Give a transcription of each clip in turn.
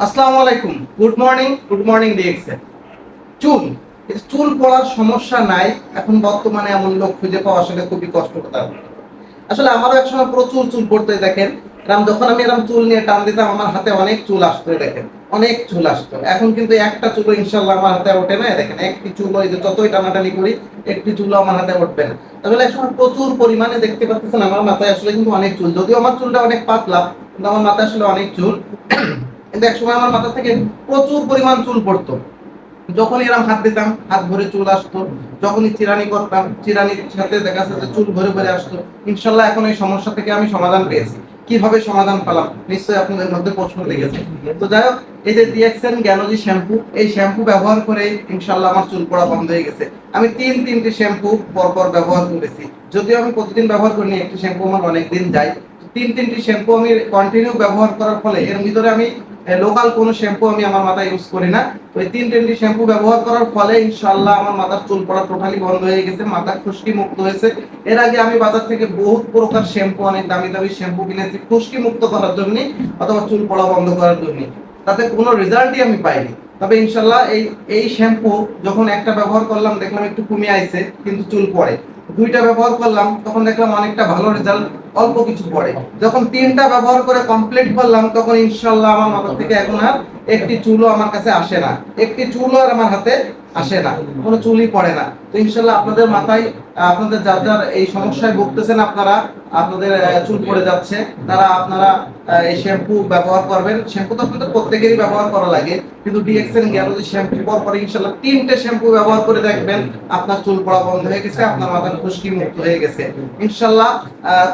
আসসালামু আলাইকুম, good morning ডিএক্সএ। চুল চুল পড়ার সমস্যা নাই এখন বর্তমানে, এমন লোক খুঁজে পাওয়া আসলে খুবই কষ্টকর। আসলে আমারও একসময় প্রচুর চুল পড়তে দেখেন, যখন আমি এরকম চুল নিয়ে টান দিতাম আমার হাতে অনেক চুল আসতো, দেখেন অনেক চুল আসতো। এখন কিন্তু একটা চুল ইনশাল্লাহ আমার হাতে ওঠে না, দেখেন একটি চুল ওই যে যতই টানাটানি করি একটি চুলও আমার হাতে উঠবে না। আসলে একসময় প্রচুর পরিমাণে দেখতে পাচ্ছেন আমার মাথায় আসলে কিন্তু অনেক চুল, যদিও আমার চুলটা অনেক পাতলা কিন্তু আমার মাথায় আসলে অনেক চুল। কিন্তু একসময় আমার মাথা থেকে প্রচুর পরিমাণ চুল পড়তো, যখন এরকম হাত দিতাম হাত ভরে চুল আসতো, যখনই চিরানি করতাম চিরানির সাথে দেখা যাচ্ছে চুল ভরে ভরে আসতো। ইনশাল্লাহ এখন এই সমস্যা থেকে আমি সমাধান পেয়েছি। কিভাবে সমাধান পেলাম নিশ্চয়ই আপনাদের মধ্যে প্রশ্ন লেগেছে। তো যাই হোক, এই যে ডিএক্সএন গ্যানোজি শ্যাম্পু, এই শ্যাম্পু ব্যবহার করে ইনশাল্লাহ আমার চুল পড়া বন্ধ হয়ে গেছে। আমি তিনটি শ্যাম্পু পরপর ব্যবহার করেছি, যদিও আমি প্রতিদিন ব্যবহার করিনি, একটি শ্যাম্পু আমার অনেক দিন যায়। তিনটি শ্যাম্পু আমি কন্টিনিউ ব্যবহার করার ফলে এর ভিতরে আমি লোকাল কোনো শ্যাম্পু আমি আমার মাথায় ইউজ করি না। তো এই তিনটি শ্যাম্পু ব্যবহার করার ফলে ইনশাআল্লাহ আমার মাথার চুল পড়া টোটালি বন্ধ হয়ে গেছে, মাথা খুশকি মুক্ত হয়েছে। এর আগে আমি বাজার থেকে বহুত প্রকার শ্যাম্পু, অনেক দামি দামি শ্যাম্পু কিনেছি খুশকি মুক্ত করার জন্য অথবা চুল পড়া বন্ধ করার জন্য, তাতে কোনো রেজাল্টই আমি পাইনি। তবে ইনশাআল্লাহ এই শ্যাম্পু যখন একটা ব্যবহার করলাম দেখলাম একটু কমে আইছে কিন্তু চুল পড়ে, দুইটা ব্যবহার করলাম তখন দেখলাম অনেকটা ভালো রেজাল্ট, অল্প কিছু পড়ে। যখন তিনটা ব্যবহার করে কমপ্লিট করলাম তখন ইনশাআল্লাহ আমার মাথা থেকে এখন আর একটি চুলও আমার কাছে আসে না, একটি চুলও আর আমার হাতে আসে না, কোনো চুলই পড়ে না। তো ইনশাআল্লাহ আপনাদের মাথায়, আপনাদের যার যার এই সমস্যায় ভুগতেছেন, আপনারা আপনাদের চুল পড়ে যাচ্ছে, তারা আপনারা এই শ্যাম্পু ব্যবহার করবেন। শ্যাম্পু তো আপনাদের প্রত্যেকেরই ব্যবহার করা লাগে, কিন্তু ডিএক্সএন গ্যানোজি শ্যাম্পু পরে ইনশাআল্লাহ তিনটে শ্যাম্পু ব্যবহার করে দেখবেন আপনার চুল পড়া বন্ধ হয়ে গেছে, আপনার মাথার খুশকি মুক্ত হয়ে গেছে ইনশাআল্লাহ।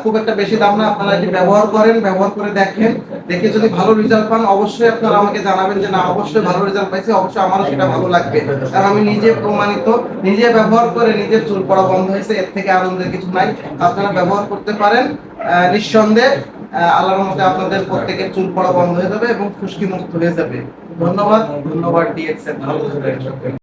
খুব একটা বেশি দাম না, আপনারা এটি ব্যবহার করেন, ব্যবহার করে দেখেন, দেখে যদি ভালো রেজাল্ট পান অবশ্যই আপনারা আমাকে জানাবেন যে না অবশ্যই ভালো রেজাল্ট পাইছি, অবশ্যই আমারও সেটা ভালো লাগবে। কারণ আমি নিজে প্রমাণিত, নিজে ব্যবহার করে নিজের চুল পড়া বন্ধ হয়েছে, এর থেকে আনন্দের কিছু নাই। আপনারা ব্যবহার করতে পারেন, নিঃসন্দেহে আল্লাহর মতে আপনাদের প্রত্যেকের চুল পড়া বন্ধ হয়ে যাবে এবং খুশকি মুক্ত হয়ে যাবে। ধন্যবাদ ডিএক্সএন, ভালো থাকবেন।